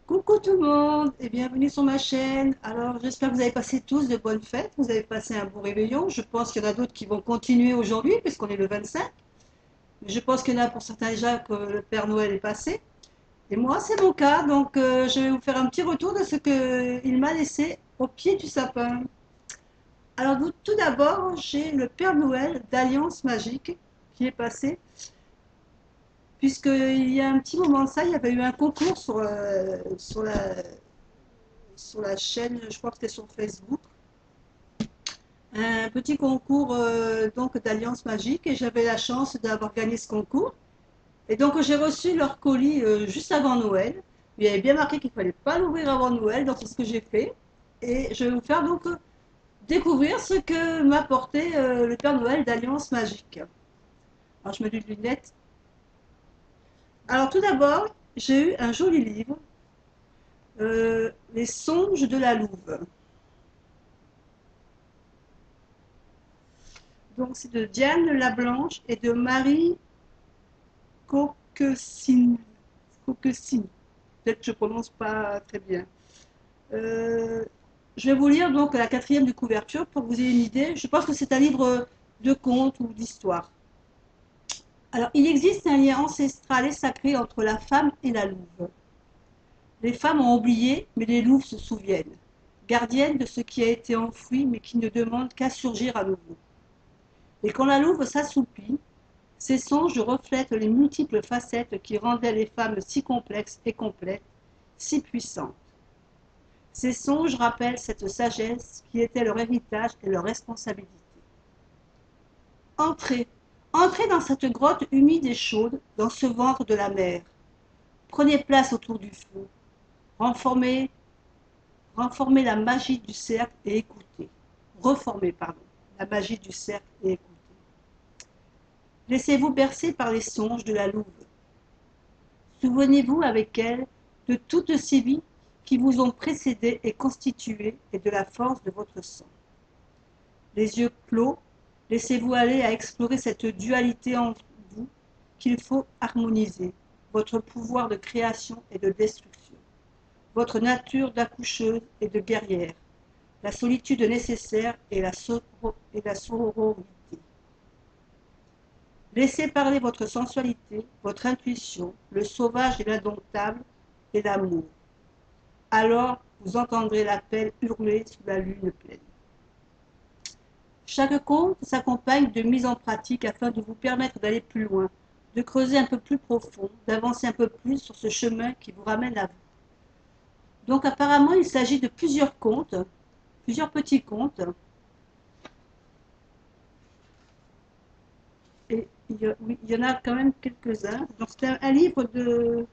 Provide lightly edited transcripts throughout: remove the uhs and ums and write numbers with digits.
Coucou tout le monde et bienvenue sur ma chaîne. Alors j'espère que vous avez passé tous de bonnes fêtes, vous avez passé un bon réveillon. Je pense qu'il y en a d'autres qui vont continuer aujourd'hui puisqu'on est le 25. Mais je pense qu'il y en a pour certains déjà que le Père Noël est passé. Et moi c'est mon cas, donc je vais vous faire un petit retour de ce qu'il m'a laissé au pied du sapin. Alors tout d'abord j'ai le Père Noël d'Alliance Magique qui est passé. Puisqu'il y a un petit moment de ça, il y avait eu un concours sur la chaîne, je crois que c'était sur Facebook, un petit concours donc d'Alliance Magique et j'avais la chance d'avoir gagné ce concours. Et donc j'ai reçu leur colis juste avant Noël. Il y avait bien marqué qu'il ne fallait pas l'ouvrir avant Noël, donc c'est ce que j'ai fait. Et je vais vous faire donc découvrir ce que m'a apporté le Père Noël d'Alliance Magique. Alors je mets des lunettes. Alors tout d'abord, j'ai eu un joli livre, Les songes de la Louve. Donc c'est de Diane Lablanche et de Marie Coquesine. Coquesine. Peut-être que je ne prononce pas très bien. Euh, je vais vous lire donc la quatrième de couverture pour que vous ayez une idée. Je pense que c'est un livre de contes ou d'histoire. Alors, il existe un lien ancestral et sacré entre la femme et la louve. Les femmes ont oublié, mais les louves se souviennent. Gardiennes de ce qui a été enfoui, mais qui ne demande qu'à surgir à nouveau. Et quand la louve s'assoupit, ces songes reflètent les multiples facettes qui rendaient les femmes si complexes et complètes, si puissantes. Ces songes rappellent cette sagesse qui était leur héritage et leur responsabilité. Entrez, entrez dans cette grotte humide et chaude, dans ce ventre de la mer. Prenez place autour du feu. Renformez, renformez la magie du cercle et écoutez. Reformez, pardon, la magie du cercle et écoutez. Laissez-vous bercer par les songes de la louve. Souvenez-vous avec elle de toutes ces vies qui vous ont précédé et constitué et de la force de votre sang. Les yeux clos, laissez-vous aller à explorer cette dualité en vous qu'il faut harmoniser, votre pouvoir de création et de destruction, votre nature d'accoucheuse et de guerrière, la solitude nécessaire et la sororité. Laissez parler votre sensualité, votre intuition, le sauvage et l'indomptable, et l'amour. Alors vous entendrez l'appel hurler sous la lune pleine. Chaque conte s'accompagne de mise en pratique afin de vous permettre d'aller plus loin, de creuser un peu plus profond, d'avancer un peu plus sur ce chemin qui vous ramène à vous. Donc apparemment, il s'agit de plusieurs contes, plusieurs petits contes. Et oui, il y en a quand même quelques-uns. Donc c'est un livre de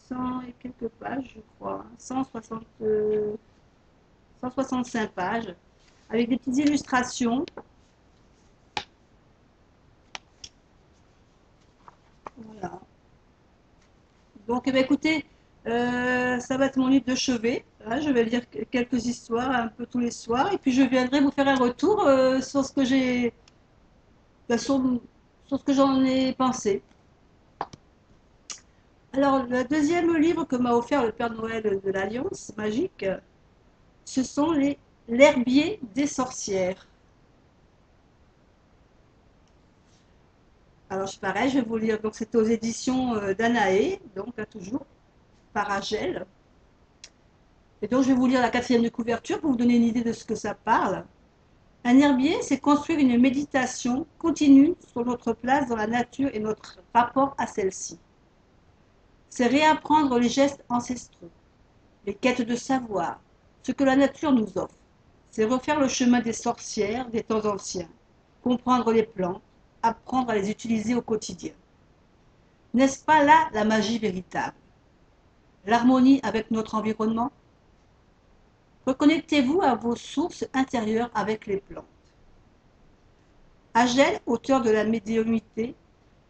100 et quelques pages, je crois, 165 pages, avec des petites illustrations. Voilà. Donc, eh bien, écoutez, ça va être mon livre de chevet. Hein, je vais lire quelques histoires un peu tous les soirs, et puis je viendrai vous faire un retour sur ce que j'ai, ben, sur ce que j'en ai pensé. Alors, le deuxième livre que m'a offert le Père Noël de l'Alliance Magique, ce sont l'herbier des sorcières. Alors, c'est pareil, je vais vous lire. Donc, c'était aux éditions d'Anaé, donc là, toujours, par Agel. Et donc, je vais vous lire la quatrième de couverture pour vous donner une idée de ce que ça parle. Un herbier, c'est construire une méditation continue sur notre place dans la nature et notre rapport à celle-ci. C'est réapprendre les gestes ancestraux, les quêtes de savoir, ce que la nature nous offre. C'est refaire le chemin des sorcières des temps anciens, comprendre les plantes, apprendre à les utiliser au quotidien. N'est-ce pas là la magie véritable? L'harmonie avec notre environnement? Reconnectez-vous à vos sources intérieures avec les plantes. Agel, auteur de la médiumnité,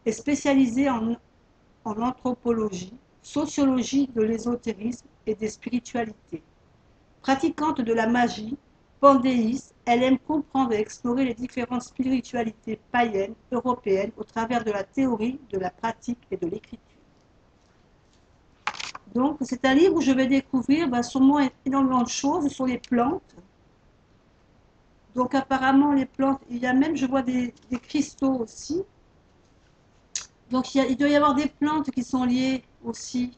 est spécialisé en anthropologie, sociologie de l'ésotérisme et des spiritualités. Pratiquante de la magie, pandéiste, elle aime comprendre et explorer les différentes spiritualités païennes, européennes, au travers de la théorie, de la pratique et de l'écriture. Donc, c'est un livre où je vais découvrir sûrement énormément de choses sur les plantes. Donc, apparemment, les plantes, il y a même, je vois des cristaux aussi. Donc, il doit y avoir des plantes qui sont liées aussi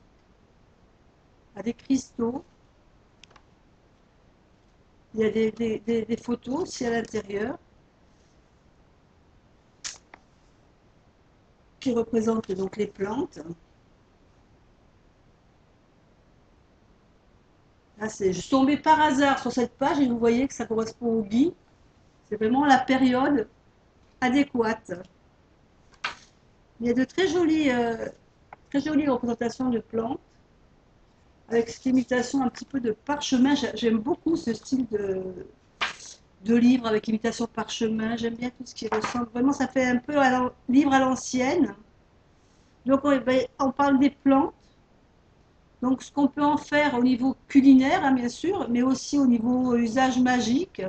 à des cristaux. Il y a des photos aussi à l'intérieur qui représentent donc les plantes. Là, je suis tombée par hasard sur cette page et vous voyez que ça correspond au gui. C'est vraiment la période adéquate. Il y a de très jolies représentations de plantes avec cette imitation un petit peu de parchemin. J'aime beaucoup ce style de livre avec imitation parchemin. J'aime bien tout ce qui ressemble. Vraiment, ça fait un peu livre à l'ancienne. Donc, on parle des plantes. Donc, ce qu'on peut en faire au niveau culinaire, hein, bien sûr, mais aussi au niveau usage magique.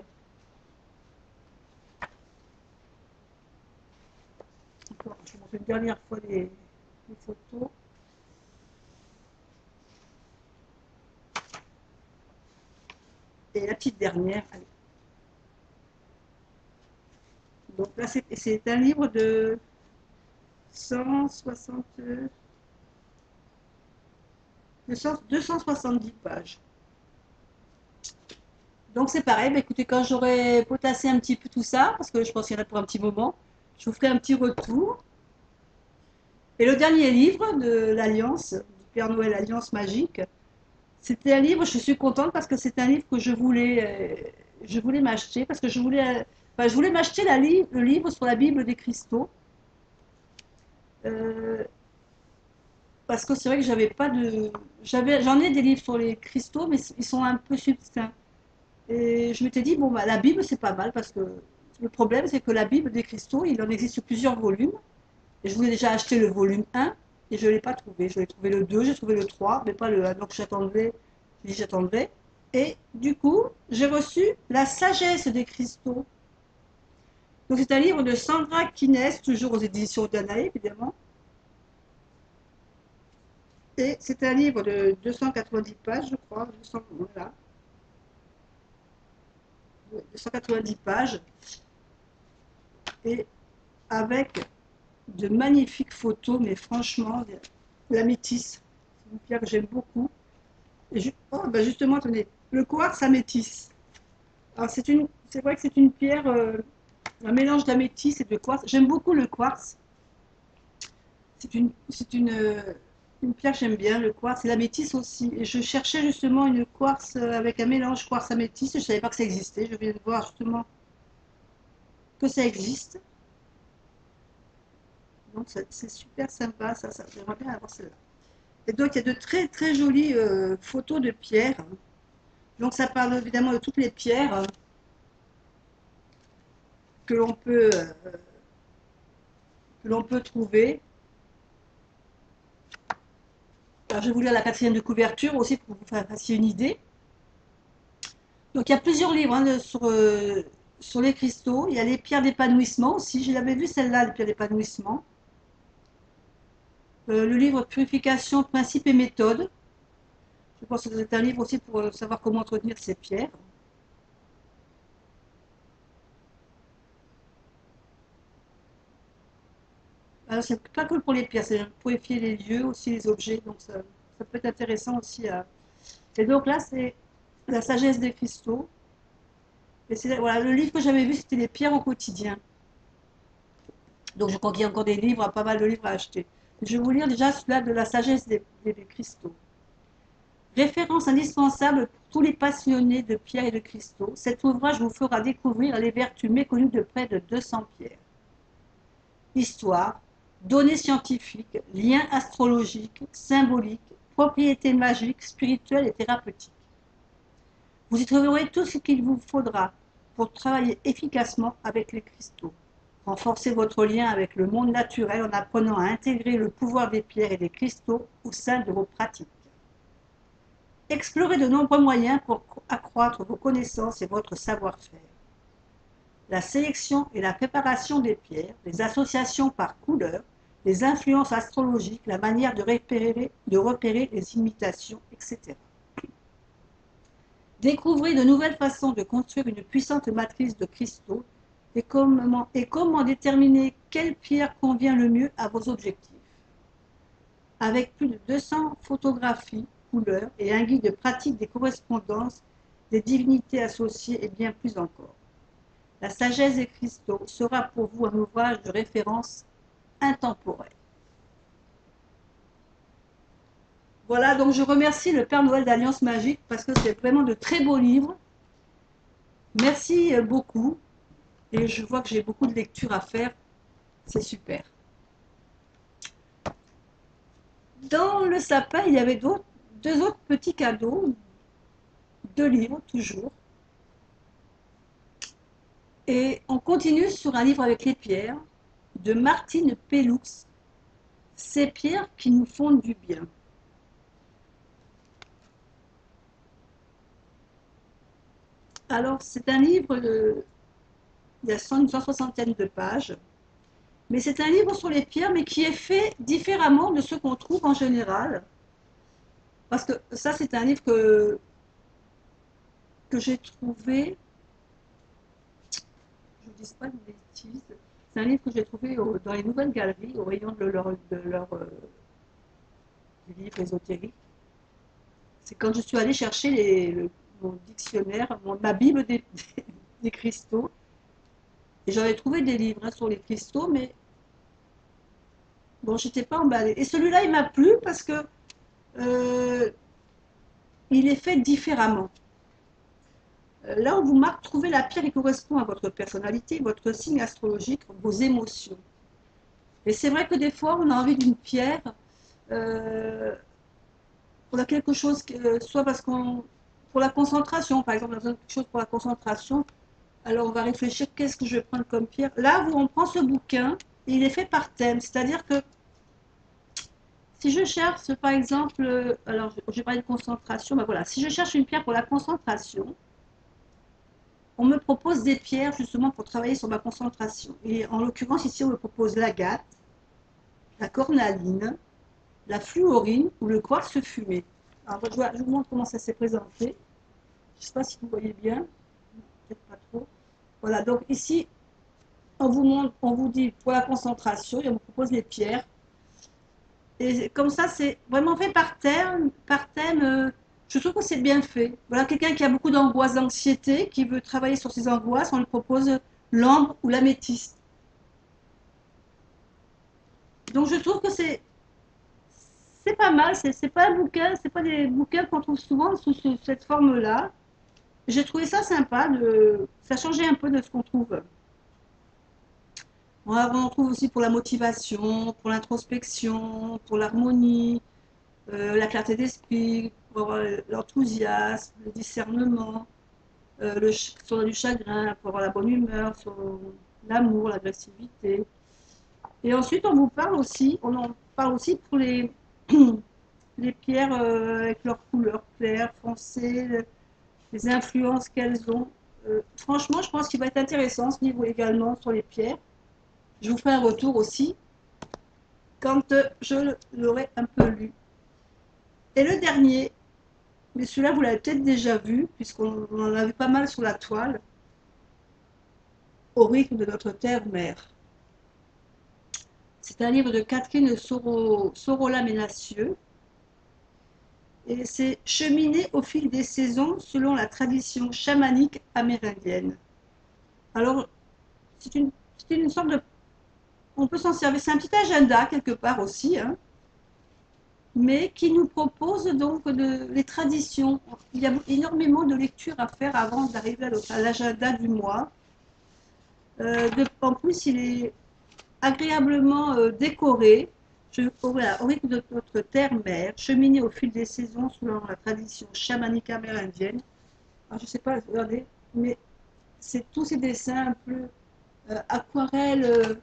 Je vous montre une dernière fois les photos. Et la petite dernière. Allez. Donc là, c'est un livre de 160, 270 pages. Donc c'est pareil, écoutez, quand j'aurai potassé un petit peu tout ça, parce que je pense qu'il y en a pour un petit moment, je vous ferai un petit retour. Et le dernier livre de l'Alliance, du Père Noël Alliance Magique, c'était un livre, je suis contente parce que c'est un livre que je voulais m'acheter, parce que je voulais m'acheter le livre sur la Bible des cristaux. Euh, Parce que c'est vrai que j'avais pas de. J'en ai des livres sur les cristaux, mais ils sont un peu subtils. Et je m'étais dit, bon, la Bible, c'est pas mal, parce que le problème, c'est que la Bible des cristaux, il en existe plusieurs volumes. Et je voulais déjà acheter le volume 1, et je ne l'ai pas trouvé. Je l'ai trouvé le 2, j'ai trouvé le 3, mais pas le 1. Donc j'attendrai. Et du coup, j'ai reçu La sagesse des cristaux. Donc c'est un livre de Sandra Kines, toujours aux éditions Danae, évidemment. Et c'est un livre de 290 pages, je crois, 200, voilà, 290 pages, et avec de magnifiques photos, mais franchement, la métisse, c'est une pierre que j'aime beaucoup. Justement, tenez, le quartz améthyste. Alors c'est vrai que c'est une pierre, un mélange d'améthyste et de quartz. J'aime beaucoup le quartz. Une pierre que j'aime bien, le quartz et l'améthyste aussi. Et je cherchais justement une quartz avec un mélange quartz-améthyste. Je ne savais pas que ça existait. Je viens de voir justement que ça existe. Donc c'est super sympa, ça j'aimerais bien avoir celle-là. Et donc il y a de très très jolies photos de pierres. Donc ça parle évidemment de toutes les pierres que l'on peut, euh, que l'on peut trouver. Alors je vais vous lire la quatrième de couverture aussi pour que vous fassiez une idée. Donc il y a plusieurs livres hein, sur les cristaux. Il y a les pierres d'épanouissement aussi. Je l'avais vu celle-là, les pierres d'épanouissement. Le livre Purification, principes et méthodes. Je pense que c'est un livre aussi pour savoir comment entretenir ces pierres. Alors c'est pas que pour les pierres, c'est pour purifier les lieux, aussi les objets. Donc ça peut être intéressant aussi à. Et donc là, c'est La sagesse des cristaux. Et voilà, le livre que j'avais vu, c'était Les pierres au quotidien. Donc je crois qu'il y a encore des livres, pas mal de livres à acheter. Je vais vous lire déjà celui-là de La sagesse des cristaux. Référence indispensable pour tous les passionnés de pierres et de cristaux, cet ouvrage vous fera découvrir les vertus méconnues de près de 200 pierres. Histoire, données scientifiques, liens astrologiques, symboliques, propriétés magiques, spirituelles et thérapeutiques. Vous y trouverez tout ce qu'il vous faudra pour travailler efficacement avec les cristaux. Renforcez votre lien avec le monde naturel en apprenant à intégrer le pouvoir des pierres et des cristaux au sein de vos pratiques. Explorez de nombreux moyens pour accroître vos connaissances et votre savoir-faire. La sélection et la préparation des pierres, les associations par couleur, les influences astrologiques, la manière de repérer les imitations, etc. Découvrez de nouvelles façons de construire une puissante matrice de cristaux et comment déterminer quelle pierre convient le mieux à vos objectifs. Avec plus de 200 photographies, couleurs et un guide pratique des correspondances, des divinités associées et bien plus encore. La sagesse des cristaux sera pour vous un ouvrage de référence intemporel. Voilà, donc je remercie le Père Noël d'Alliance Magique parce que c'est vraiment de très beaux livres. Merci beaucoup. Et je vois que j'ai beaucoup de lectures à faire. C'est super. Dans le sapin, il y avait deux autres petits cadeaux, 2 livres toujours. Et on continue sur un livre avec les pierres de Martine Pellux. Ces pierres qui nous font du bien. Alors, c'est un livre il y a une 160aine de pages. Mais c'est un livre sur les pierres, mais qui est fait différemment de ce qu'on trouve en général. Parce que ça, c'est un livre que j'ai trouvé, je ne dis pas de bêtises, c'est un livre que j'ai trouvé dans les nouvelles galeries, au rayon de leur livres ésotériques. C'est quand je suis allée chercher mon dictionnaire, ma Bible des cristaux, et j'en ai trouvé des livres sur les cristaux, mais bon, j'étais pas emballée. Et celui-là, il m'a plu parce que il est fait différemment. Là, on vous marque, trouvez la pierre qui correspond à votre personnalité, votre signe astrologique, vos émotions. Et c'est vrai que des fois, on a envie d'une pierre, on a quelque chose, soit parce qu'on, pour la concentration, par exemple, on a besoin de quelque chose pour la concentration, alors on va réfléchir, qu'est-ce que je vais prendre comme pierre. Là, on prend ce bouquin, et il est fait par thème, c'est-à-dire que si je cherche, par exemple, alors j'ai parlé de concentration, ben voilà, si je cherche une pierre pour la concentration, on me propose des pierres justement pour travailler sur ma concentration. Et en l'occurrence, ici, on me propose l'agate, la cornaline, la fluorine ou le quartz fumé. Alors, je vous montre comment ça s'est présenté. Je ne sais pas si vous voyez bien, peut-être pas trop. Voilà, donc ici, on vous montre, on vous dit pour la concentration et on vous propose les pierres. Et comme ça, c'est vraiment fait par thème. Je trouve que c'est bien fait. Voilà, quelqu'un qui a beaucoup d'angoisse, d'anxiété, qui veut travailler sur ses angoisses, on lui propose l'ambre ou l'améthyste. Donc je trouve que c'est pas mal. C'est pas un bouquin, c'est pas des bouquins qu'on trouve souvent sous cette forme-là. J'ai trouvé ça sympa. Ça changeait un peu de ce qu'on trouve. On en trouve aussi pour la motivation, pour l'introspection, pour l'harmonie, la clarté d'esprit, pour l'enthousiasme, le discernement, sur du chagrin, pour avoir la bonne humeur, sur l'amour, l'agressivité. Et ensuite, on en parle aussi pour les pierres avec leurs couleurs claires, foncées, les influences qu'elles ont. Franchement, je pense qu'il va être intéressant ce livre également sur les pierres. Je vous ferai un retour aussi quand je l'aurai un peu lu. Et le dernier, mais celui-là, vous l'avez peut-être déjà vu, puisqu'on en avait pas mal sur la toile, Au rythme de notre terre-mère. C'est un livre de Catherine Sorolla-Ménassieux. Et c'est cheminer au fil des saisons selon la tradition chamanique amérindienne. Alors, c'est une sorte de... On peut s'en servir, c'est un petit agenda quelque part aussi, hein, mais qui nous propose donc les traditions. Il y a énormément de lectures à faire avant d'arriver à l'agenda du mois. En plus, il est agréablement décoré. Voilà, au rythme de notre terre-mère, cheminer au fil des saisons selon la tradition chamanique amérindienne. Alors, je ne sais pas, regardez, mais c'est tous ces dessins un peu aquarelles,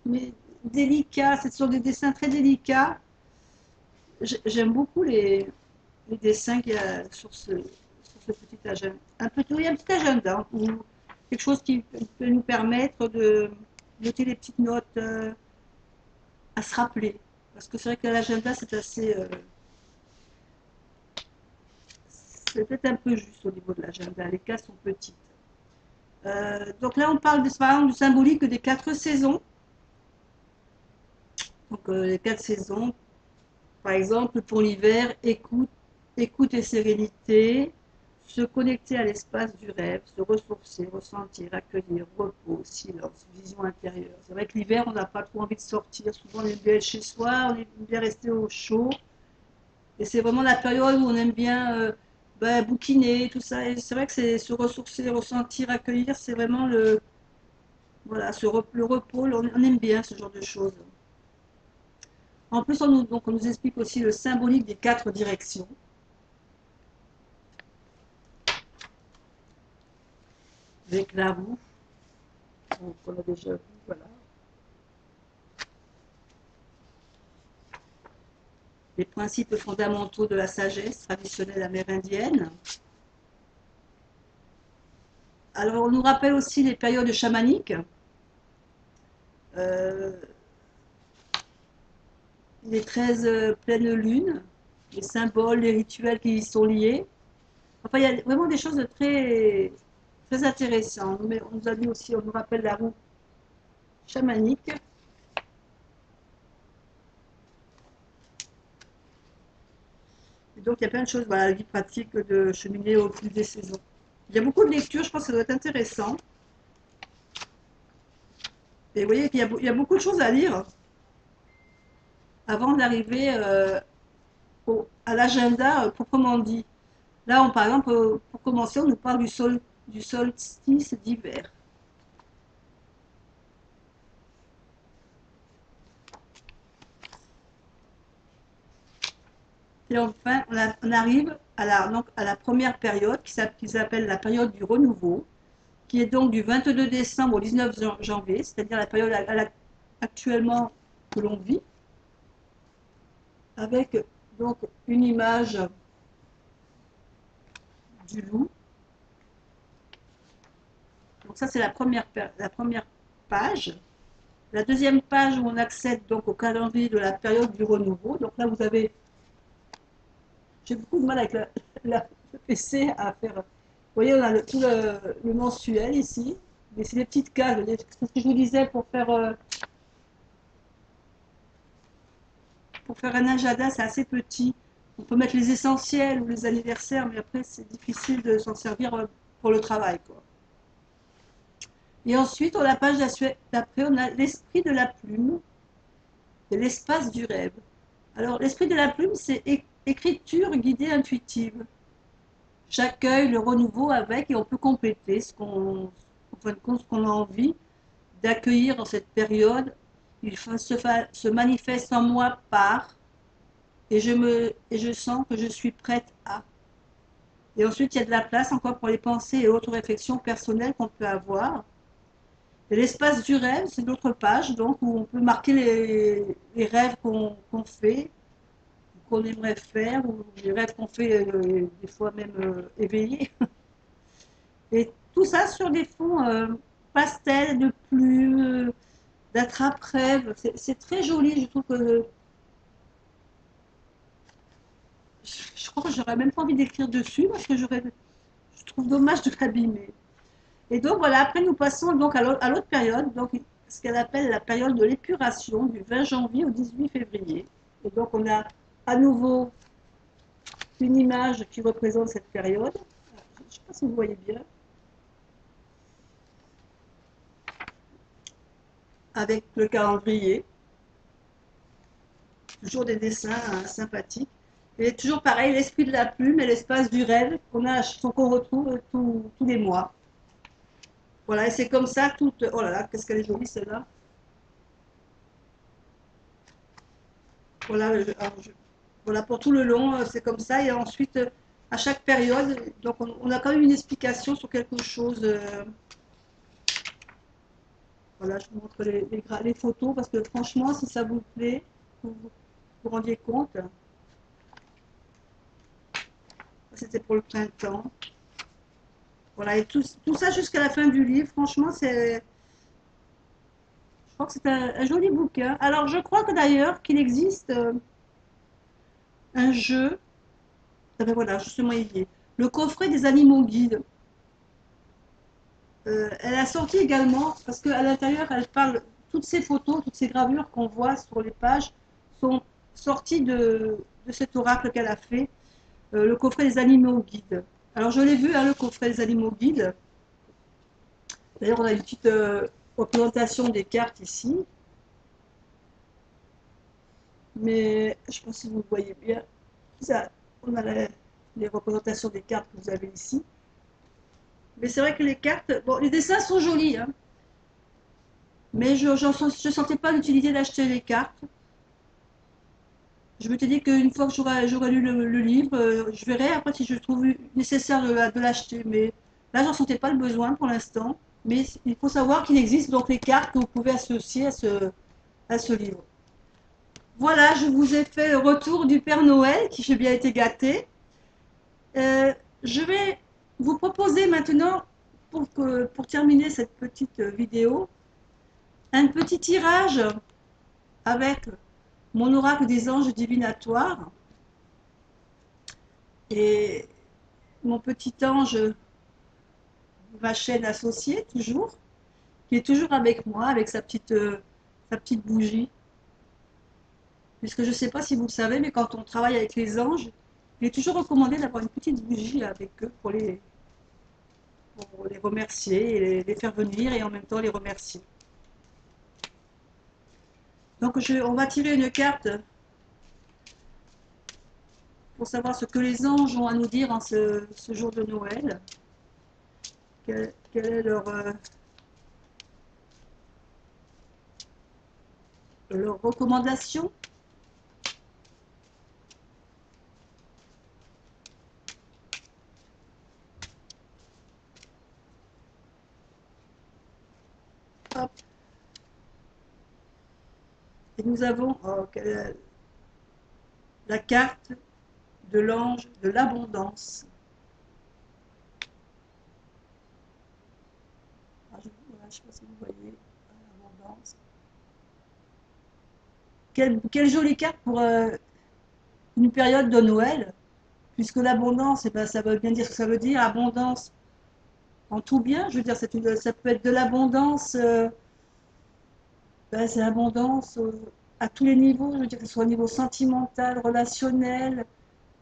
mais délicats. Ce sont des dessins très délicats. J'aime beaucoup les dessins qu'il y a sur ce petit agenda. Il y a un petit agenda ou quelque chose qui peut nous permettre de noter les petites notes à se rappeler. Parce que c'est vrai que l'agenda, c'est assez... c'est peut-être un peu juste au niveau de l'agenda. Les cases sont petites. Donc là, on parle par exemple, du symbolique des 4 saisons. Donc les 4 saisons, par exemple, pour l'hiver, écoute, écoute et sérénité, se connecter à l'espace du rêve, se ressourcer, ressentir, accueillir, repos, silence, vision intérieure. C'est vrai que l'hiver, on n'a pas trop envie de sortir. Souvent, on aime bien être chez soi, on aime bien rester au chaud. Et c'est vraiment la période où on aime bien ben, bouquiner, tout ça. Et c'est vrai que c'est se ressourcer, ressentir, accueillir, c'est vraiment voilà, le repos. On aime bien ce genre de choses. En plus, donc, on nous explique aussi le symbolique des 4 directions. Avec la roue, qu'on a déjà vu, voilà. Les principes fondamentaux de la sagesse traditionnelle amérindienne. Alors, on nous rappelle aussi les périodes chamaniques, euh, les 13 pleines lunes, les symboles, les rituels qui y sont liés. Enfin, il y a vraiment des choses très, très intéressantes. Mais on nous a dit aussi, on nous rappelle la roue chamanique. Et donc, il y a plein de choses, voilà, la vie pratique de cheminer au fil des saisons. Il y a beaucoup de lectures, je pense que ça doit être intéressant. Et vous voyez qu'il y a beaucoup de choses à lire avant d'arriver à l'agenda proprement dit. Là, par exemple, pour commencer, on nous parle du solstice d'hiver. Et enfin, on arrive donc, à la première période qui s'appelle la période du renouveau, qui est donc du 22 décembre au 19 janvier, c'est-à-dire la période actuellement que l'on vit, avec donc une image du loup. Donc ça, c'est la première page. La deuxième page où on accède donc au calendrier de la période du renouveau. Donc là, vous avez, j'ai beaucoup de mal avec le PC à faire. Vous voyez, on a tout le mensuel ici. Mais c'est des petites cases. C'est ce que je vous disais pour faire un agenda, c'est assez petit. On peut mettre les essentiels ou les anniversaires, mais après, c'est difficile de s'en servir pour le travail, quoi. Et ensuite, on la page d'après, on a l'esprit de la plume et l'espace du rêve. Alors, l'esprit de la plume, c'est écriture guidée intuitive. J'accueille le renouveau avec et on peut compléter en fin de compte, ce qu'on a envie d'accueillir dans cette période. Il se manifeste en moi par et je sens que je suis prête à. Et ensuite, il y a de la place encore pour les pensées et autres réflexions personnelles qu'on peut avoir. Et l'espace du rêve, c'est d'autres pages donc, où on peut marquer les rêves qu'on fait, qu'on aimerait faire, ou les rêves qu'on fait des fois même éveillés. Et tout ça sur des fonds pastels, de plumes, d'attrape-rêves. C'est très joli, je trouve que... Je crois que j'aurais même pas envie d'écrire dessus parce que je trouve dommage de l'abîmer. Et donc voilà, après nous passons donc à l'autre période, donc ce qu'elle appelle la période de l'épuration du 20 janvier au 18 février. Et donc on a à nouveau une image qui représente cette période. Je ne sais pas si vous voyez bien, avec le calendrier, toujours des dessins sympathiques. Et toujours pareil, l'esprit de la plume et l'espace du rêve qu'on retrouve tous les mois. Voilà, et c'est comme ça toute. Oh là là, qu'est-ce qu'elle est jolie celle-là. Voilà, voilà, pour tout le long, c'est comme ça. Et ensuite, à chaque période, donc on a quand même une explication sur quelque chose. Voilà, je vous montre les photos parce que franchement, si ça vous plaît, vous rendiez compte. C'était pour le printemps. Voilà, et tout ça jusqu'à la fin du livre. Franchement, crois que c'est un joli bouquin. Alors, je crois que d'ailleurs qu'il existe un jeu. Ah ben voilà, justement, il y est. Le coffret des animaux guides. Elle a sorti également, parce qu'à l'intérieur, elle parle, toutes ces photos, toutes ces gravures qu'on voit sur les pages sont sorties de cet oracle qu'elle a fait, le coffret des animaux guides. Alors je l'ai vu, hein, le coffret des animaux guides. D'ailleurs, on a une petite représentation des cartes ici. Mais je ne sais pas si vous le voyez bien. Ça, on a les représentations des cartes que vous avez ici. Mais c'est vrai que les cartes, bon, les dessins sont jolis, hein, mais je ne sentais pas l'utilité d'acheter les cartes. Je me suis dit qu'une fois que j'aurai lu le livre, je verrai après si je trouve nécessaire de l'acheter. Mais là, j'en sentais pas le besoin pour l'instant. Mais il faut savoir qu'il existe donc les cartes que vous pouvez associer à ce livre. Voilà, je vous ai fait le retour du Père Noël, qui j'ai bien été gâtée. Je vais vous proposer maintenant, pour terminer cette petite vidéo, un petit tirage avec mon oracle des anges divinatoires et mon petit ange, ma chaîne associée toujours, qui est toujours avec moi, avec sa petite bougie. Puisque je ne sais pas si vous le savez, mais quand on travaille avec les anges, il est toujours recommandé d'avoir une petite bougie avec eux pour les remercier, et les faire venir et en même temps les remercier. Donc on va tirer une carte pour savoir ce que les anges ont à nous dire en ce jour de Noël. Quelle est leur recommandation? Hop. Et nous avons la carte de l'ange de l'abondance. Je ne sais pas si vous voyez l'abondance. Quelle jolie carte pour une période de Noël, puisque l'abondance, eh ben, ça veut bien dire ce que ça veut dire, abondance en tout bien, je veux dire, ça peut être de l'abondance, ben, c'est l'abondance à tous les niveaux, je veux dire, que ce soit au niveau sentimental, relationnel,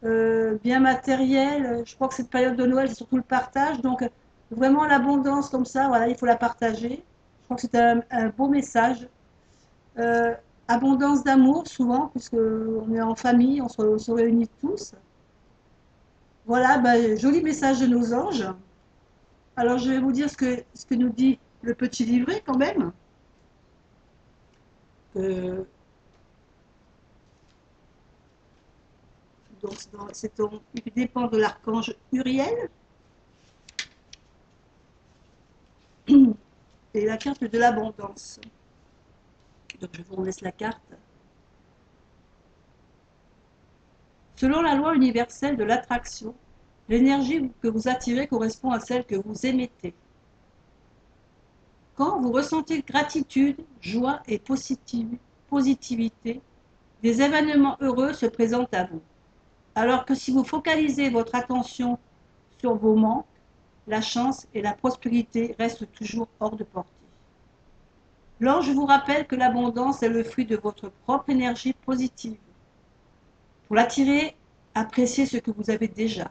bien matériel. Je crois que cette période de Noël, c'est surtout le partage, donc vraiment l'abondance comme ça, voilà, il faut la partager. Je crois que c'est un beau message. Euh, Abondance d'amour, souvent, puisqu'on est en famille, on se réunit tous. Voilà, ben, joli message de nos anges. Alors, je vais vous dire ce que nous dit le petit livret quand même. Euh, donc, il dépend de l'archange Uriel. Et la carte de l'abondance. Donc, je vous laisse la carte. Selon la loi universelle de l'attraction, l'énergie que vous attirez correspond à celle que vous émettez. Quand vous ressentez gratitude, joie et positivité, des événements heureux se présentent à vous. Alors que si vous focalisez votre attention sur vos manques, la chance et la prospérité restent toujours hors de portée. L'ange vous rappelle que l'abondance est le fruit de votre propre énergie positive. Pour l'attirer, appréciez ce que vous avez déjà.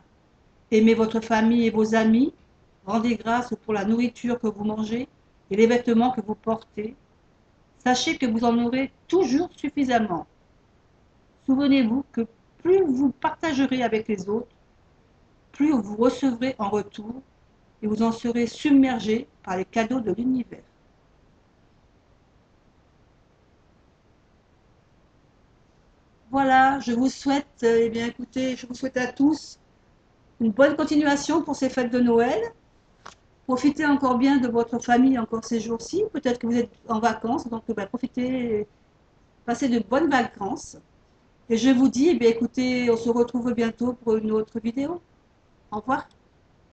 Aimez votre famille et vos amis. Rendez grâce pour la nourriture que vous mangez et les vêtements que vous portez. Sachez que vous en aurez toujours suffisamment. Souvenez-vous que plus vous partagerez avec les autres, plus vous recevrez en retour et vous en serez submergé par les cadeaux de l'univers. Voilà, je vous souhaite, eh bien écoutez, je vous souhaite à tous une bonne continuation pour ces fêtes de Noël. Profitez encore bien de votre famille encore ces jours-ci. Peut-être que vous êtes en vacances, donc profitez, passez de bonnes vacances. Et je vous dis, eh bien, écoutez, on se retrouve bientôt pour une autre vidéo. Au revoir.